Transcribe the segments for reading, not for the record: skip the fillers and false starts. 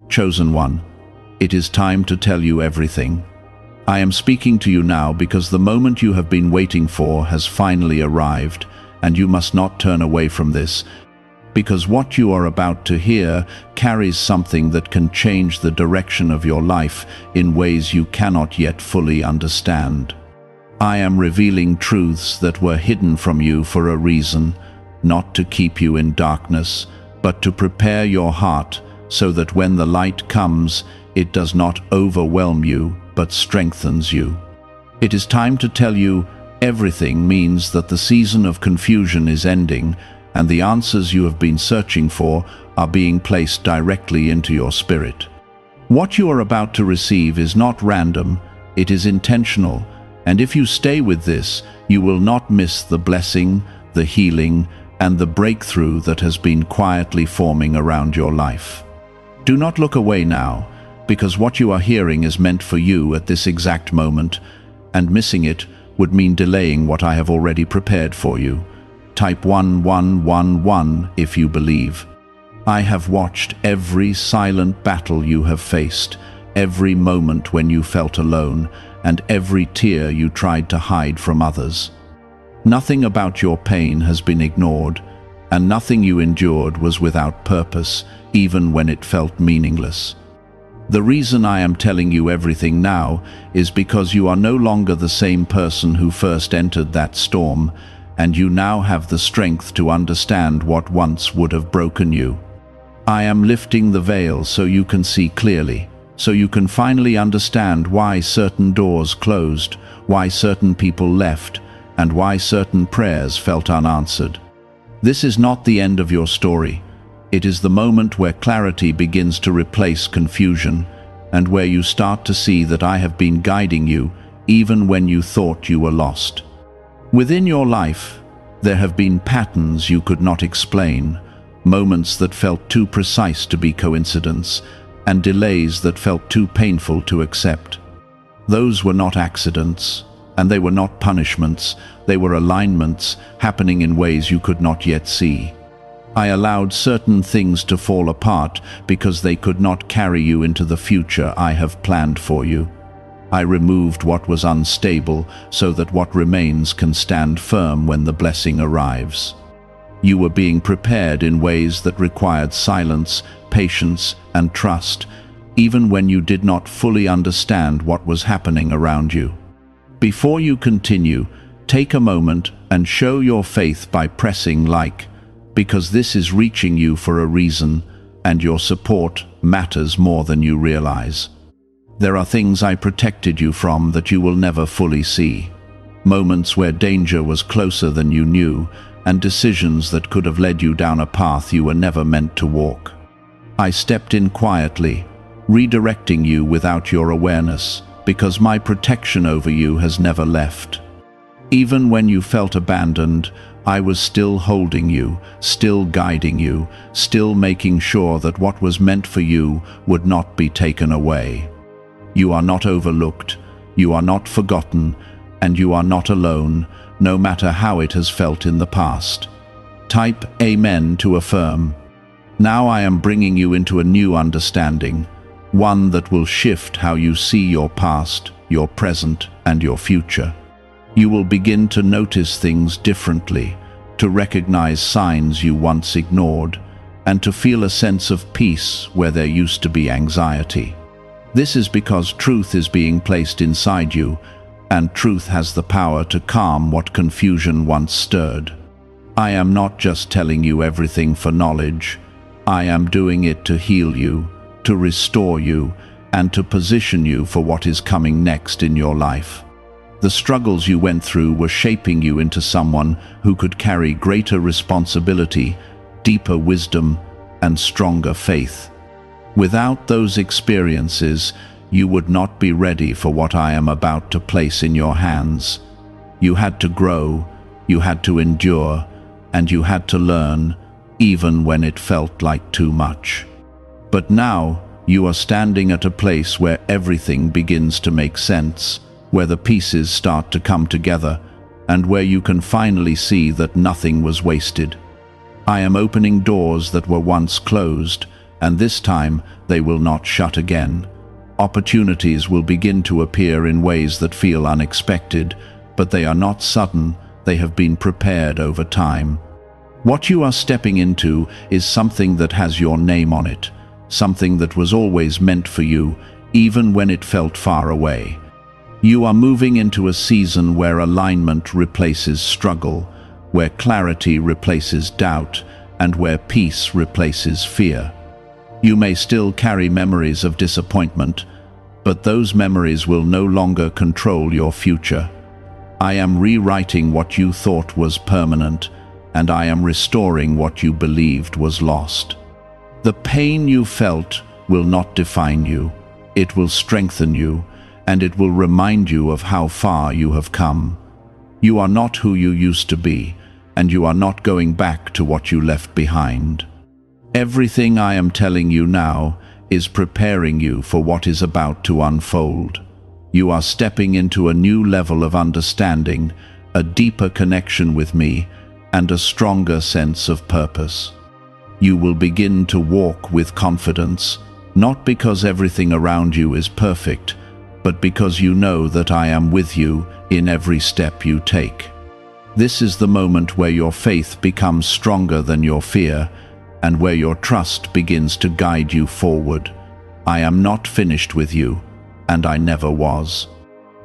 Chosen one, it is time to tell you everything. I am speaking to you now because the moment you have been waiting for has finally arrived, and you must not turn away from this, because what you are about to hear carries something that can change the direction of your life in ways you cannot yet fully understand. I am revealing truths that were hidden from you for a reason, not to keep you in darkness, but to prepare your heart so that when the light comes, it does not overwhelm you, but strengthens you. It is time to tell you everything means that the season of confusion is ending, and the answers you have been searching for are being placed directly into your spirit. What you are about to receive is not random, it is intentional, and if you stay with this, you will not miss the blessing, the healing, and the breakthrough that has been quietly forming around your life. Do not look away now, because what you are hearing is meant for you at this exact moment, and missing it would mean delaying what I have already prepared for you. Type 1111 if you believe. I have watched every silent battle you have faced, every moment when you felt alone, and every tear you tried to hide from others. Nothing about your pain has been ignored, and nothing you endured was without purpose, even when it felt meaningless. The reason I am telling you everything now is because you are no longer the same person who first entered that storm, and you now have the strength to understand what once would have broken you. I am lifting the veil so you can see clearly, so you can finally understand why certain doors closed, why certain people left, and why certain prayers felt unanswered. This is not the end of your story. It is the moment where clarity begins to replace confusion, and where you start to see that I have been guiding you even when you thought you were lost. Within your life, there have been patterns you could not explain, moments that felt too precise to be coincidence, and delays that felt too painful to accept. Those were not accidents, and they were not punishments, they were alignments happening in ways you could not yet see. I allowed certain things to fall apart because they could not carry you into the future I have planned for you. I removed what was unstable so that what remains can stand firm when the blessing arrives. You were being prepared in ways that required silence, patience, and trust, even when you did not fully understand what was happening around you. Before you continue, take a moment and show your faith by pressing like, because this is reaching you for a reason, and your support matters more than you realize. There are things I protected you from that you will never fully see. Moments where danger was closer than you knew, and decisions that could have led you down a path you were never meant to walk. I stepped in quietly, redirecting you without your awareness, because my protection over you has never left. Even when you felt abandoned, I was still holding you, still guiding you, still making sure that what was meant for you would not be taken away. You are not overlooked, you are not forgotten, and you are not alone, no matter how it has felt in the past. Type Amen to affirm. Now I am bringing you into a new understanding, one that will shift how you see your past, your present, and your future. You will begin to notice things differently, to recognize signs you once ignored, and to feel a sense of peace where there used to be anxiety. This is because truth is being placed inside you, and truth has the power to calm what confusion once stirred. I am not just telling you everything for knowledge. I am doing it to heal you, to restore you, and to position you for what is coming next in your life. The struggles you went through were shaping you into someone who could carry greater responsibility, deeper wisdom, and stronger faith. Without those experiences, you would not be ready for what I am about to place in your hands. You had to grow, you had to endure, and you had to learn, even when it felt like too much. But now, you are standing at a place where everything begins to make sense, where the pieces start to come together, and where you can finally see that nothing was wasted. I am opening doors that were once closed, and this time they will not shut again. Opportunities will begin to appear in ways that feel unexpected, but they are not sudden, they have been prepared over time. What you are stepping into is something that has your name on it, something that was always meant for you, even when it felt far away. You are moving into a season where alignment replaces struggle, where clarity replaces doubt, and where peace replaces fear. You may still carry memories of disappointment, but those memories will no longer control your future. I am rewriting what you thought was permanent, and I am restoring what you believed was lost. The pain you felt will not define you. It will strengthen you, and it will remind you of how far you have come. You are not who you used to be, and you are not going back to what you left behind. Everything I am telling you now is preparing you for what is about to unfold. You are stepping into a new level of understanding, a deeper connection with me, and a stronger sense of purpose. You will begin to walk with confidence, not because everything around you is perfect, but because you know that I am with you in every step you take. This is the moment where your faith becomes stronger than your fear, and where your trust begins to guide you forward. I am not finished with you, and I never was.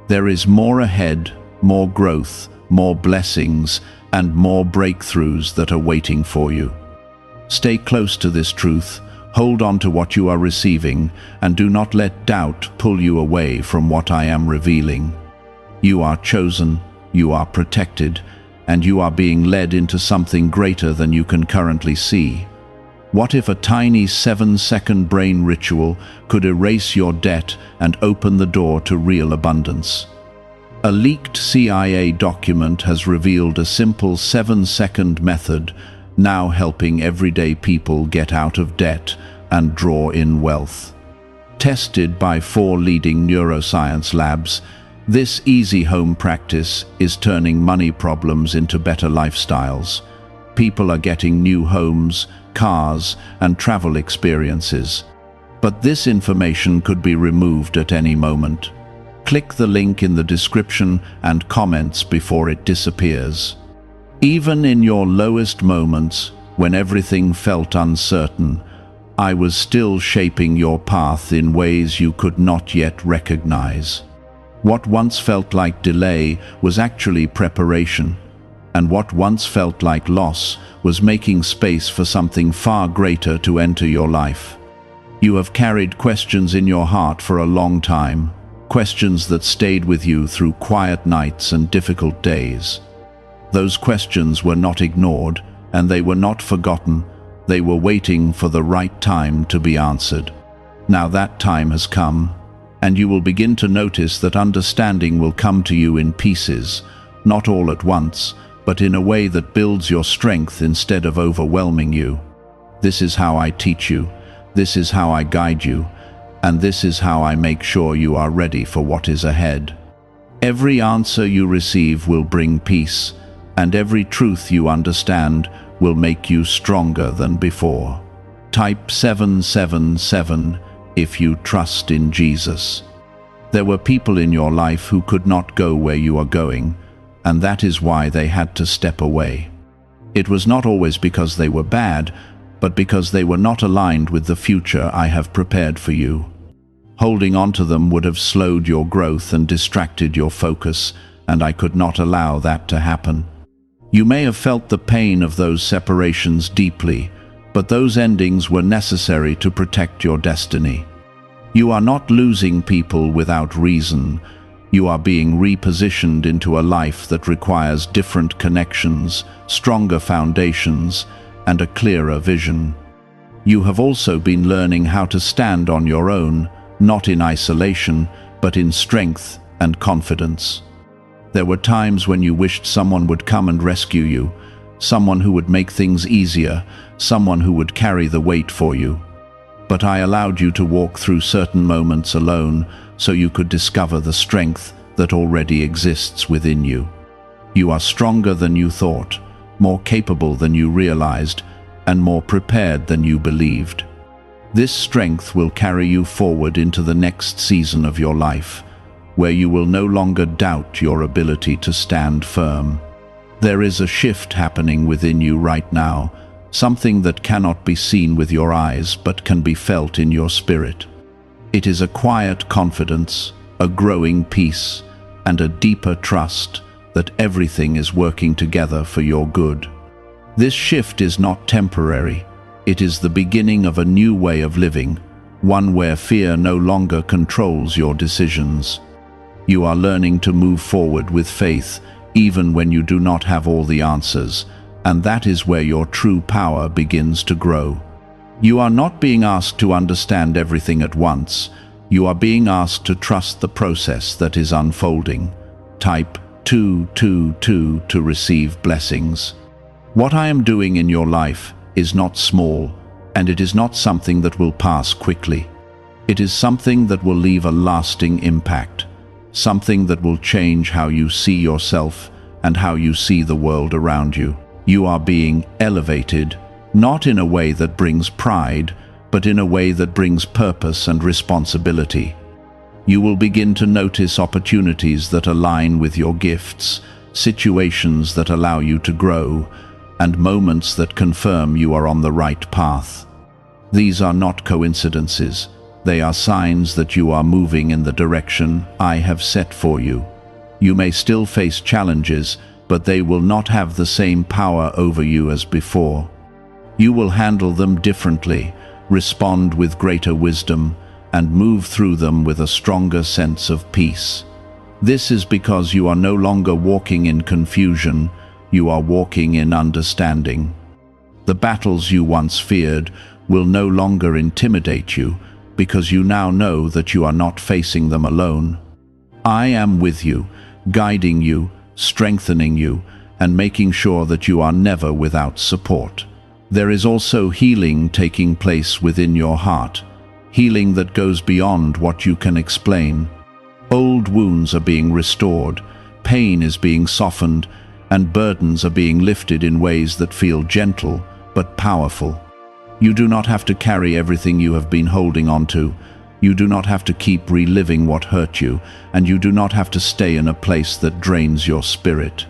There is more ahead, more growth, more blessings, and more breakthroughs that are waiting for you. Stay close to this truth, hold on to what you are receiving, and do not let doubt pull you away from what I am revealing. You are chosen, you are protected, and you are being led into something greater than you can currently see. What if a tiny 7-second brain ritual could erase your debt and open the door to real abundance? A leaked CIA document has revealed a simple 7-second method, now helping everyday people get out of debt and draw in wealth. Tested by 4 leading neuroscience labs, this easy home practice is turning money problems into better lifestyles. People are getting new homes, cars, and travel experiences. But this information could be removed at any moment. Click the link in the description and comments before it disappears. Even in your lowest moments, when everything felt uncertain, I was still shaping your path in ways you could not yet recognize. What once felt like delay was actually preparation, and what once felt like loss was making space for something far greater to enter your life. You have carried questions in your heart for a long time, questions that stayed with you through quiet nights and difficult days. Those questions were not ignored, and they were not forgotten. They were waiting for the right time to be answered. Now that time has come, and you will begin to notice that understanding will come to you in pieces, not all at once, but in a way that builds your strength instead of overwhelming you. This is how I teach you, this is how I guide you, and this is how I make sure you are ready for what is ahead. Every answer you receive will bring peace, and every truth you understand will make you stronger than before. Type 777 if you trust in Jesus. There were people in your life who could not go where you are going, and that is why they had to step away. It was not always because they were bad, but because they were not aligned with the future I have prepared for you. Holding on to them would have slowed your growth and distracted your focus, and I could not allow that to happen. You may have felt the pain of those separations deeply, but those endings were necessary to protect your destiny. You are not losing people without reason. You are being repositioned into a life that requires different connections, stronger foundations, and a clearer vision. You have also been learning how to stand on your own, not in isolation, but in strength and confidence. There were times when you wished someone would come and rescue you, someone who would make things easier, someone who would carry the weight for you. But I allowed you to walk through certain moments alone so you could discover the strength that already exists within you. You are stronger than you thought, more capable than you realized, and more prepared than you believed. This strength will carry you forward into the next season of your life, where you will no longer doubt your ability to stand firm. There is a shift happening within you right now, something that cannot be seen with your eyes but can be felt in your spirit. It is a quiet confidence, a growing peace, and a deeper trust that everything is working together for your good. This shift is not temporary. It is the beginning of a new way of living, one where fear no longer controls your decisions. You are learning to move forward with faith, even when you do not have all the answers, and that is where your true power begins to grow. You are not being asked to understand everything at once. You are being asked to trust the process that is unfolding. Type 222 to receive blessings. What I am doing in your life is not small, and it is not something that will pass quickly. It is something that will leave a lasting impact, something that will change how you see yourself and how you see the world around you. You are being elevated, not in a way that brings pride, but in a way that brings purpose and responsibility. You will begin to notice opportunities that align with your gifts, situations that allow you to grow, and moments that confirm you are on the right path. These are not coincidences. They are signs that you are moving in the direction I have set for you. You may still face challenges, but they will not have the same power over you as before. You will handle them differently, respond with greater wisdom, and move through them with a stronger sense of peace. This is because you are no longer walking in confusion, you are walking in understanding. The battles you once feared will no longer intimidate you, because you now know that you are not facing them alone. I am with you, guiding you, strengthening you, and making sure that you are never without support. There is also healing taking place within your heart, healing that goes beyond what you can explain. Old wounds are being restored, pain is being softened, and burdens are being lifted in ways that feel gentle but powerful. You do not have to carry everything you have been holding on to. You do not have to keep reliving what hurt you, and you do not have to stay in a place that drains your spirit.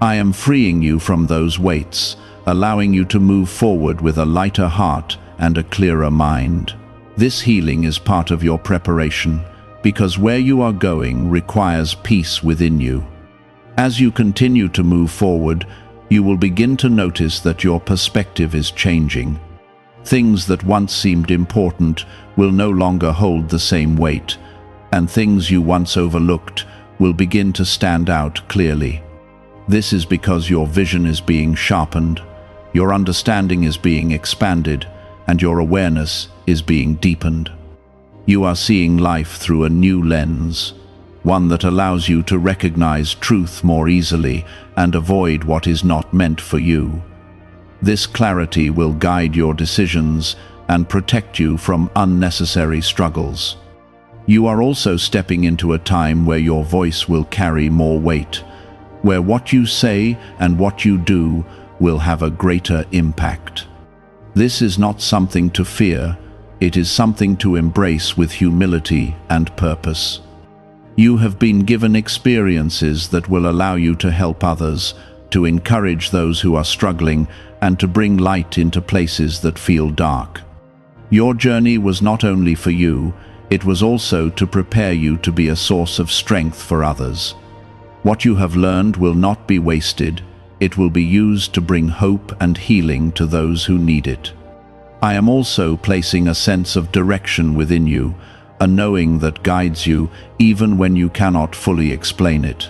I am freeing you from those weights, allowing you to move forward with a lighter heart and a clearer mind. This healing is part of your preparation, because where you are going requires peace within you. As you continue to move forward, you will begin to notice that your perspective is changing. Things that once seemed important will no longer hold the same weight, and things you once overlooked will begin to stand out clearly. This is because your vision is being sharpened, your understanding is being expanded, and your awareness is being deepened. You are seeing life through a new lens, one that allows you to recognize truth more easily and avoid what is not meant for you. This clarity will guide your decisions and protect you from unnecessary struggles. You are also stepping into a time where your voice will carry more weight, where what you say and what you do will have a greater impact. This is not something to fear, it is something to embrace with humility and purpose. You have been given experiences that will allow you to help others, to encourage those who are struggling, and to bring light into places that feel dark. Your journey was not only for you, it was also to prepare you to be a source of strength for others. What you have learned will not be wasted, it will be used to bring hope and healing to those who need it. I am also placing a sense of direction within you, a knowing that guides you even when you cannot fully explain it.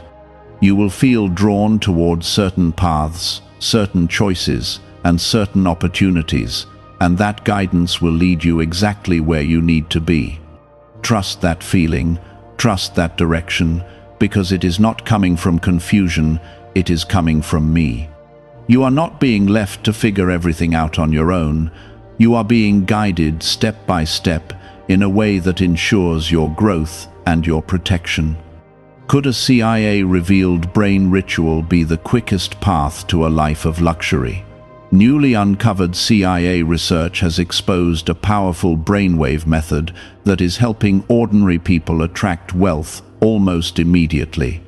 You will feel drawn towards certain paths, certain choices, and certain opportunities, and that guidance will lead you exactly where you need to be. Trust that feeling, trust that direction, because it is not coming from confusion, it is coming from me. You are not being left to figure everything out on your own. You are being guided step by step in a way that ensures your growth and your protection. Could a CIA-revealed brain ritual be the quickest path to a life of luxury? Newly uncovered CIA research has exposed a powerful brainwave method that is helping ordinary people attract wealth almost immediately.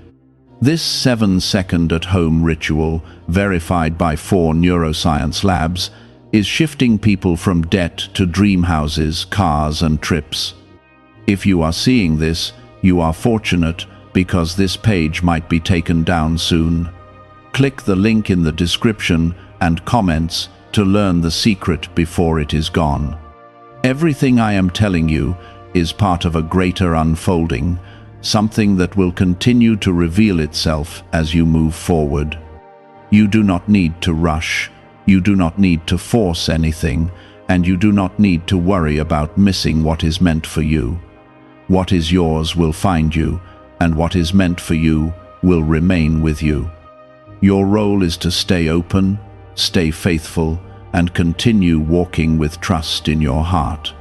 This 7-second at-home ritual, verified by 4 neuroscience labs, is shifting people from debt to dream houses, cars, and trips. If you are seeing this, you are fortunate, because this page might be taken down soon. Click the link in the description and comments to learn the secret before it is gone. Everything I am telling you is part of a greater unfolding, something that will continue to reveal itself as you move forward. You do not need to rush, you do not need to force anything, and you do not need to worry about missing what is meant for you. What is yours will find you, and what is meant for you will remain with you. Your role is to stay open, stay faithful, and continue walking with trust in your heart.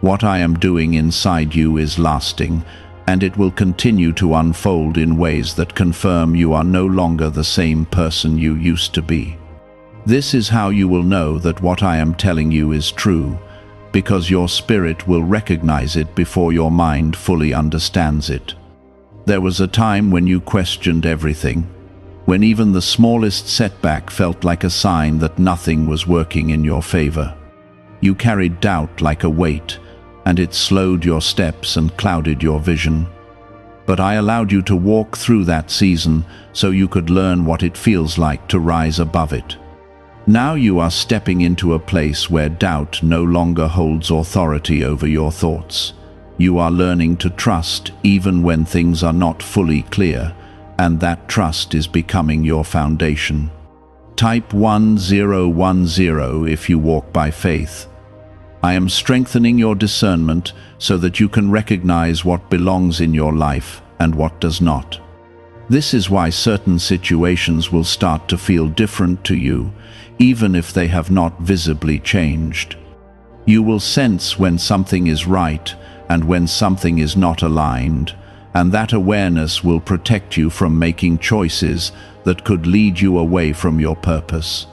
What I am doing inside you is lasting, and it will continue to unfold in ways that confirm you are no longer the same person you used to be. This is how you will know that what I am telling you is true, because your spirit will recognize it before your mind fully understands it. There was a time when you questioned everything, when even the smallest setback felt like a sign that nothing was working in your favor. You carried doubt like a weight, and it slowed your steps and clouded your vision. But I allowed you to walk through that season so you could learn what it feels like to rise above it. Now you are stepping into a place where doubt no longer holds authority over your thoughts. You are learning to trust even when things are not fully clear, and that trust is becoming your foundation. Type 1010 if you walk by faith. I am strengthening your discernment so that you can recognize what belongs in your life and what does not. This is why certain situations will start to feel different to you, even if they have not visibly changed. You will sense when something is right and when something is not aligned, and that awareness will protect you from making choices that could lead you away from your purpose.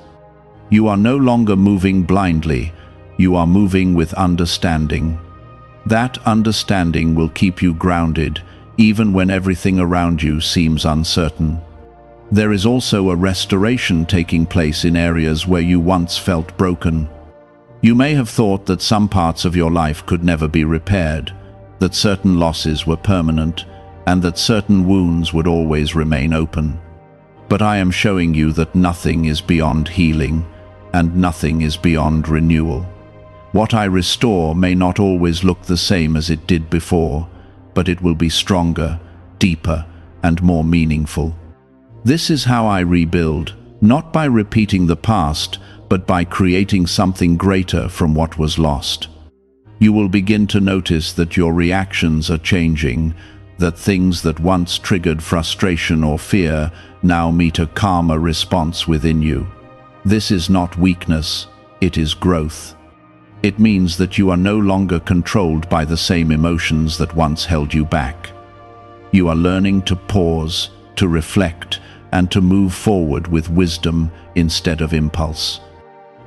You are no longer moving blindly, you are moving with understanding. That understanding will keep you grounded, even when everything around you seems uncertain. There is also a restoration taking place in areas where you once felt broken. You may have thought that some parts of your life could never be repaired, that certain losses were permanent, and that certain wounds would always remain open. But I am showing you that nothing is beyond healing, and nothing is beyond renewal. What I restore may not always look the same as it did before, but it will be stronger, deeper, and more meaningful. This is how I rebuild, not by repeating the past, but by creating something greater from what was lost. You will begin to notice that your reactions are changing, that things that once triggered frustration or fear now meet a calmer response within you. This is not weakness, it is growth. It means that you are no longer controlled by the same emotions that once held you back. You are learning to pause, to reflect, and to move forward with wisdom instead of impulse.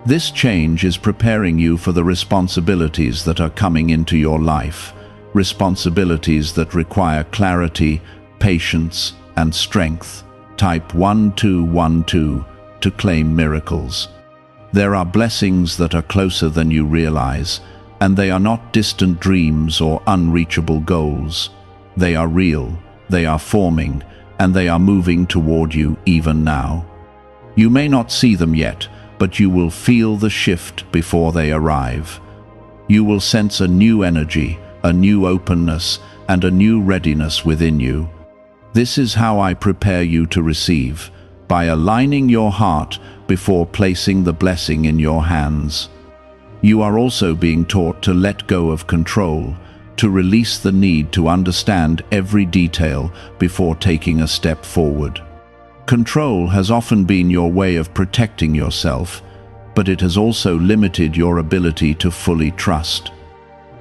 This change is preparing you for the responsibilities that are coming into your life, responsibilities that require clarity, patience, and strength. Type 1212 to claim miracles. There are blessings that are closer than you realize, and they are not distant dreams or unreachable goals. They are real, they are forming, and they are moving toward you even now. You may not see them yet, but you will feel the shift before they arrive. You will sense a new energy, a new openness, and a new readiness within you. This is how I prepare you to receive, by aligning your heart before placing the blessing in your hands. You are also being taught to let go of control, to release the need to understand every detail before taking a step forward. Control has often been your way of protecting yourself, but it has also limited your ability to fully trust.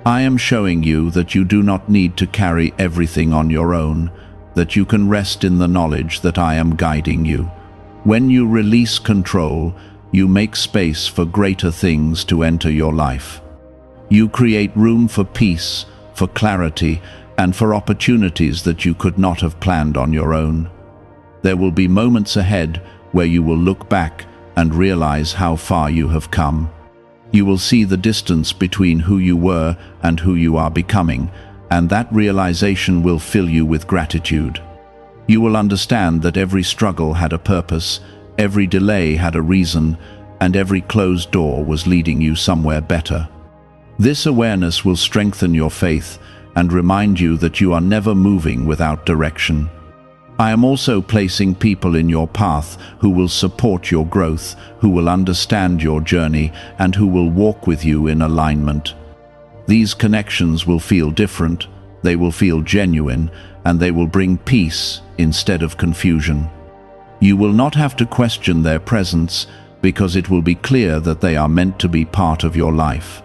I am showing you that you do not need to carry everything on your own, that you can rest in the knowledge that I am guiding you. When you release control, you make space for greater things to enter your life. You create room for peace, for clarity, and for opportunities that you could not have planned on your own. There will be moments ahead where you will look back and realize how far you have come. You will see the distance between who you were and who you are becoming, and that realization will fill you with gratitude. You will understand that every struggle had a purpose, every delay had a reason, and every closed door was leading you somewhere better. This awareness will strengthen your faith and remind you that you are never moving without direction. I am also placing people in your path who will support your growth, who will understand your journey, and who will walk with you in alignment. These connections will feel different, they will feel genuine, and they will bring peace instead of confusion. You will not have to question their presence because it will be clear that they are meant to be part of your life.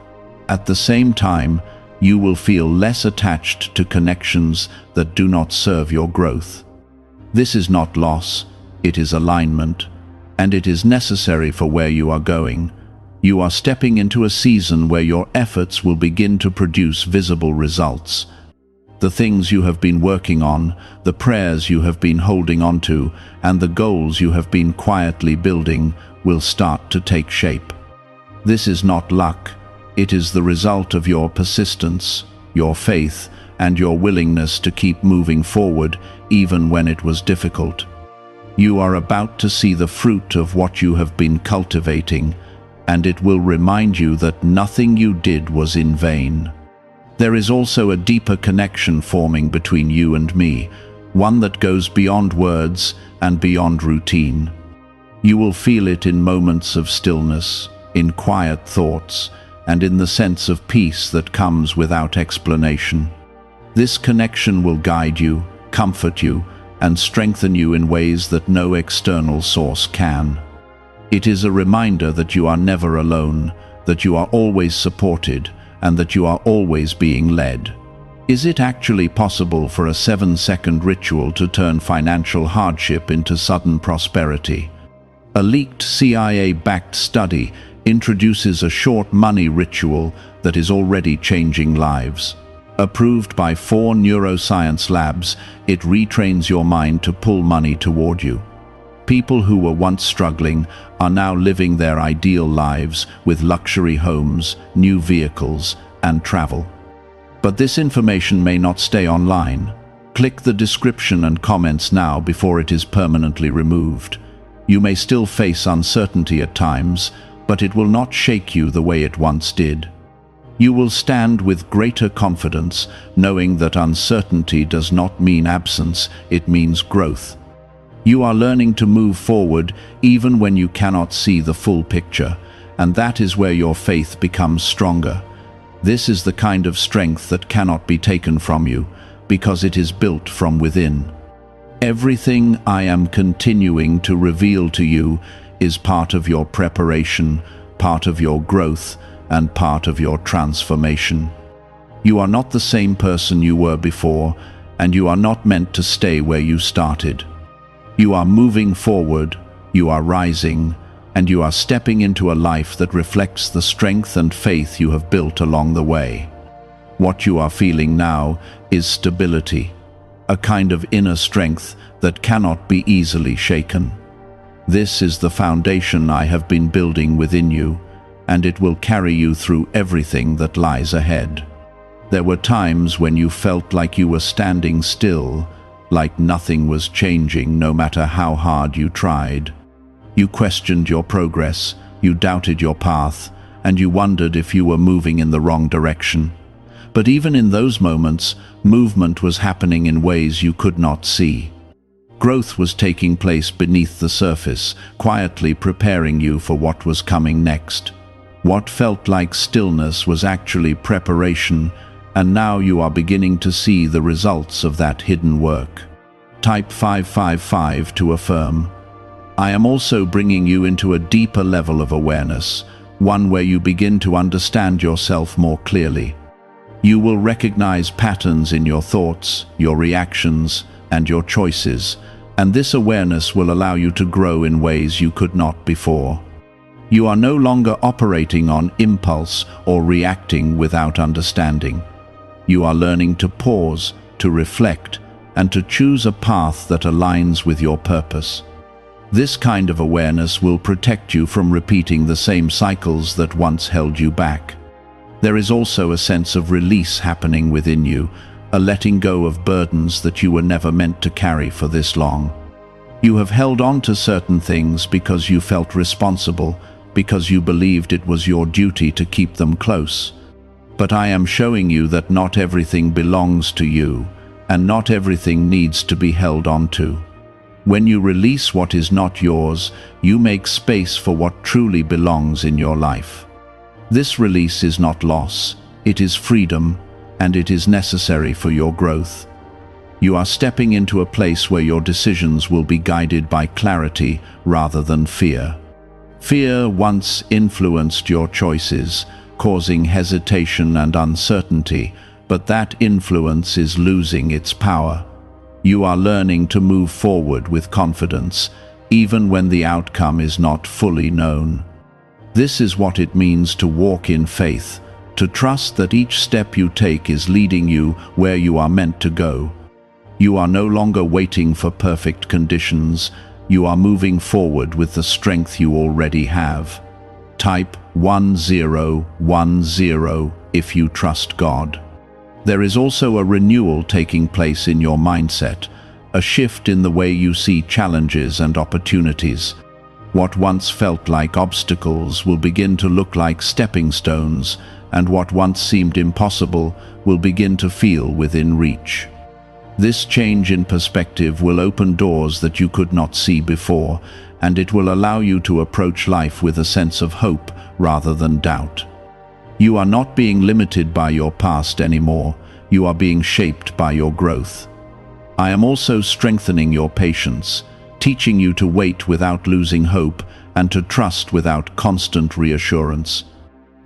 At the same time, you will feel less attached to connections that do not serve your growth. This is not loss, it is alignment, and it is necessary for where you are going. You are stepping into a season where your efforts will begin to produce visible results. The things you have been working on, the prayers you have been holding on to, and the goals you have been quietly building will start to take shape. This is not luck, it is the result of your persistence, your faith, and your willingness to keep moving forward even when it was difficult. You are about to see the fruit of what you have been cultivating, and it will remind you that nothing you did was in vain. There is also a deeper connection forming between you and me, one that goes beyond words and beyond routine. You will feel it in moments of stillness, in quiet thoughts, and in the sense of peace that comes without explanation. This connection will guide you, comfort you, and strengthen you in ways that no external source can. It is a reminder that you are never alone, that you are always supported, and that you are always being led. Is it actually possible for a 7-second ritual to turn financial hardship into sudden prosperity? A leaked CIA-backed study introduces a short money ritual that is already changing lives. Approved by 4 neuroscience labs, it retrains your mind to pull money toward you. People who were once struggling are now living their ideal lives with luxury homes, new vehicles, and travel. But this information may not stay online. Click the description and comments now before it is permanently removed. You may still face uncertainty at times, but it will not shake you the way it once did. You will stand with greater confidence, knowing that uncertainty does not mean absence, it means growth. You are learning to move forward even when you cannot see the full picture, and that is where your faith becomes stronger. This is the kind of strength that cannot be taken from you, because it is built from within. Everything I am continuing to reveal to you is part of your preparation, part of your growth, and part of your transformation. You are not the same person you were before, and you are not meant to stay where you started. You are moving forward, you are rising, and you are stepping into a life that reflects the strength and faith you have built along the way. What you are feeling now is stability, a kind of inner strength that cannot be easily shaken. This is the foundation I have been building within you, and it will carry you through everything that lies ahead. There were times when you felt like you were standing still, like nothing was changing no matter how hard you tried. You questioned your progress, you doubted your path, and you wondered if you were moving in the wrong direction. But even in those moments, movement was happening in ways you could not see. Growth was taking place beneath the surface, quietly preparing you for what was coming next. What felt like stillness was actually preparation, and now you are beginning to see the results of that hidden work. Type 555 to affirm. I am also bringing you into a deeper level of awareness, one where you begin to understand yourself more clearly. You will recognize patterns in your thoughts, your reactions, and your choices, and this awareness will allow you to grow in ways you could not before. You are no longer operating on impulse or reacting without understanding. You are learning to pause, to reflect, and to choose a path that aligns with your purpose. This kind of awareness will protect you from repeating the same cycles that once held you back. There is also a sense of release happening within you, a letting go of burdens that you were never meant to carry for this long. You have held on to certain things because you felt responsible, because you believed it was your duty to keep them close. But I am showing you that not everything belongs to you, and not everything needs to be held on to. When you release what is not yours, you make space for what truly belongs in your life. This release is not loss, it is freedom, and it is necessary for your growth. You are stepping into a place where your decisions will be guided by clarity rather than fear. Fear once influenced your choices, causing hesitation and uncertainty, but that influence is losing its power. You are learning to move forward with confidence, even when the outcome is not fully known. This is what it means to walk in faith, to trust that each step you take is leading you where you are meant to go. You are no longer waiting for perfect conditions. You are moving forward with the strength you already have. Type 1010 if you trust God. There is also a renewal taking place in your mindset, a shift in the way you see challenges and opportunities. What once felt like obstacles will begin to look like stepping stones, and what once seemed impossible will begin to feel within reach. This change in perspective will open doors that you could not see before, and it will allow you to approach life with a sense of hope rather than doubt. You are not being limited by your past anymore. You are being shaped by your growth. I am also strengthening your patience, teaching you to wait without losing hope and to trust without constant reassurance.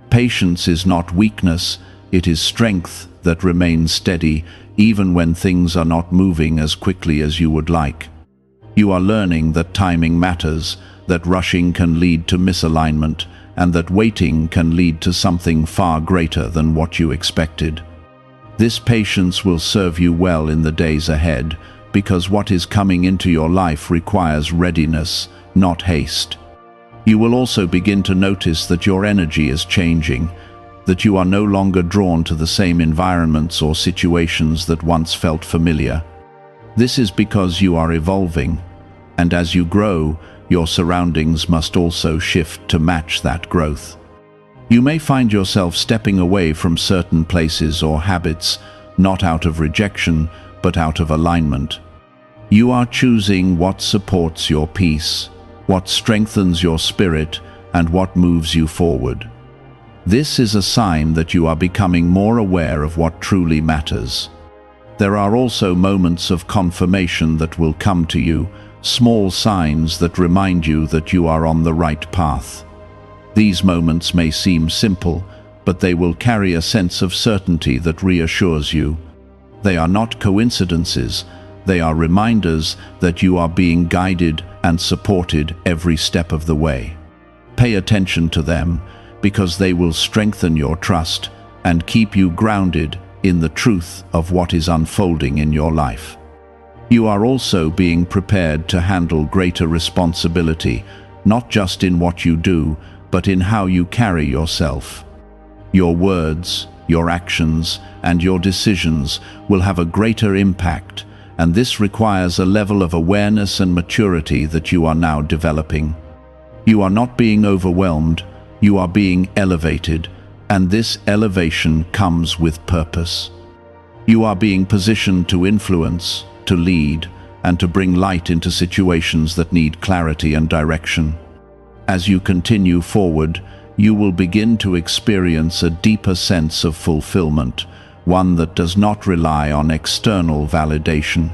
Patience is not weakness, it is strength that remains steady even when things are not moving as quickly as you would like. You are learning that timing matters, that rushing can lead to misalignment, and that waiting can lead to something far greater than what you expected. This patience will serve you well in the days ahead, because what is coming into your life requires readiness, not haste. You will also begin to notice that your energy is changing, that you are no longer drawn to the same environments or situations that once felt familiar. This is because you are evolving, and as you grow, your surroundings must also shift to match that growth. You may find yourself stepping away from certain places or habits, not out of rejection, but out of alignment. You are choosing what supports your peace, what strengthens your spirit, and what moves you forward. This is a sign that you are becoming more aware of what truly matters. There are also moments of confirmation that will come to you, small signs that remind you that you are on the right path. These moments may seem simple, but they will carry a sense of certainty that reassures you. They are not coincidences, they are reminders that you are being guided and supported every step of the way. Pay attention to them, because they will strengthen your trust and keep you grounded in the truth of what is unfolding in your life. You are also being prepared to handle greater responsibility, not just in what you do, but in how you carry yourself. Your words, your actions, and your decisions will have a greater impact, and this requires a level of awareness and maturity that you are now developing. You are not being overwhelmed, you are being elevated, and this elevation comes with purpose. You are being positioned to influence, to lead, and to bring light into situations that need clarity and direction. As you continue forward, you will begin to experience a deeper sense of fulfillment, one that does not rely on external validation.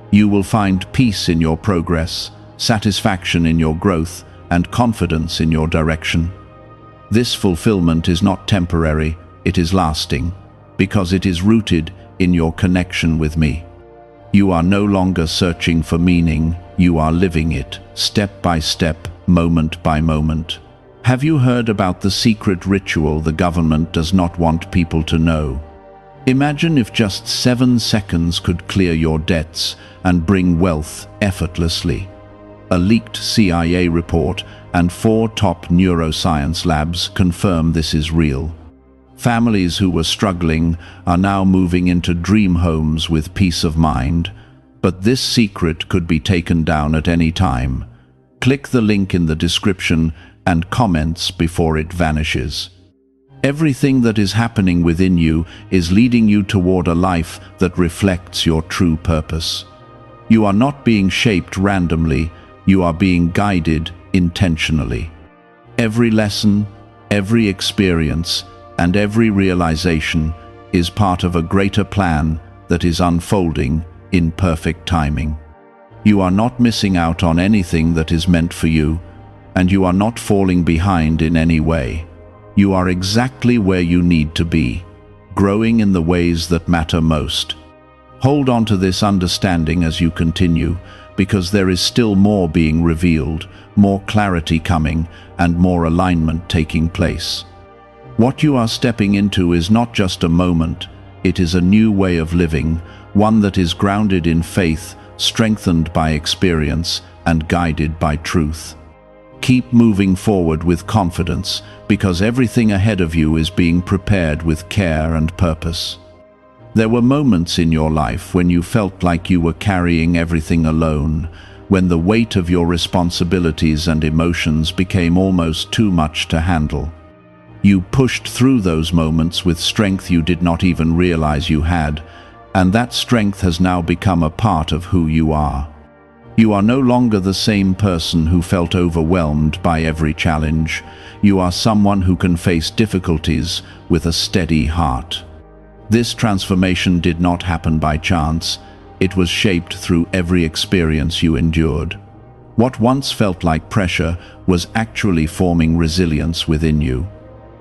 You will find peace in your progress, satisfaction in your growth, and confidence in your direction. This fulfillment is not temporary, it is lasting, because it is rooted in your connection with me. You are no longer searching for meaning, you are living it, step by step, moment by moment. Have you heard about the secret ritual the government does not want people to know? Imagine if just 7 seconds could clear your debts and bring wealth effortlessly. A leaked CIA report and 4 top neuroscience labs confirm this is real. Families who were struggling are now moving into dream homes with peace of mind. But this secret could be taken down at any time. Click the link in the description and comments before it vanishes. Everything that is happening within you is leading you toward a life that reflects your true purpose. You are not being shaped randomly, you are being guided intentionally. Every lesson, every experience, and every realization is part of a greater plan that is unfolding in perfect timing. You are not missing out on anything that is meant for you, and you are not falling behind in any way. You are exactly where you need to be, growing in the ways that matter most. Hold on to this understanding as you continue, because there is still more being revealed, more clarity coming, and more alignment taking place. What you are stepping into is not just a moment, it is a new way of living, one that is grounded in faith, strengthened by experience, and guided by truth. Keep moving forward with confidence, because everything ahead of you is being prepared with care and purpose. There were moments in your life when you felt like you were carrying everything alone, when the weight of your responsibilities and emotions became almost too much to handle. You pushed through those moments with strength you did not even realize you had, and that strength has now become a part of who you are. You are no longer the same person who felt overwhelmed by every challenge. You are someone who can face difficulties with a steady heart. This transformation did not happen by chance. It was shaped through every experience you endured. What once felt like pressure was actually forming resilience within you.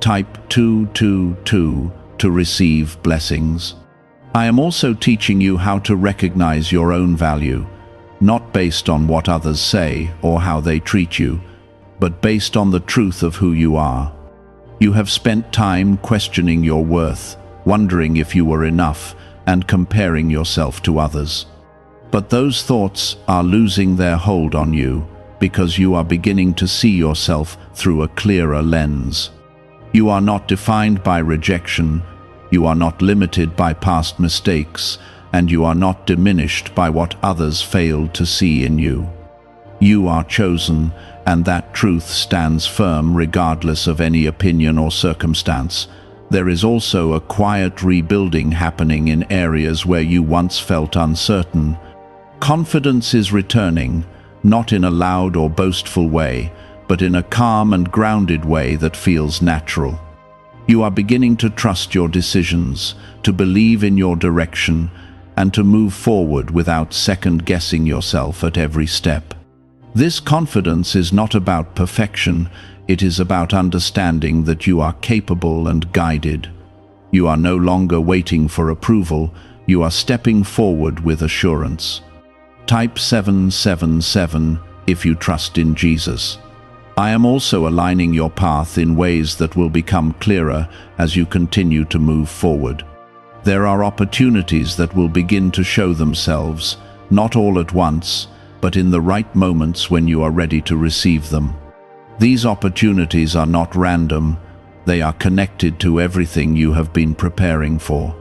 Type 222 to receive blessings. I am also teaching you how to recognize your own value, not based on what others say or how they treat you, but based on the truth of who you are. You have spent time questioning your worth, wondering if you were enough, and comparing yourself to others. But those thoughts are losing their hold on you because you are beginning to see yourself through a clearer lens. You are not defined by rejection, you are not limited by past mistakes, and you are not diminished by what others failed to see in you. You are chosen, and that truth stands firm regardless of any opinion or circumstance. There is also a quiet rebuilding happening in areas where you once felt uncertain. Confidence is returning, not in a loud or boastful way, but in a calm and grounded way that feels natural. You are beginning to trust your decisions, to believe in your direction, and to move forward without second-guessing yourself at every step. This confidence is not about perfection, it is about understanding that you are capable and guided. You are no longer waiting for approval, you are stepping forward with assurance. Type 777 if you trust in Jesus. I am also aligning your path in ways that will become clearer as you continue to move forward. There are opportunities that will begin to show themselves, not all at once, but in the right moments when you are ready to receive them. These opportunities are not random, they are connected to everything you have been preparing for.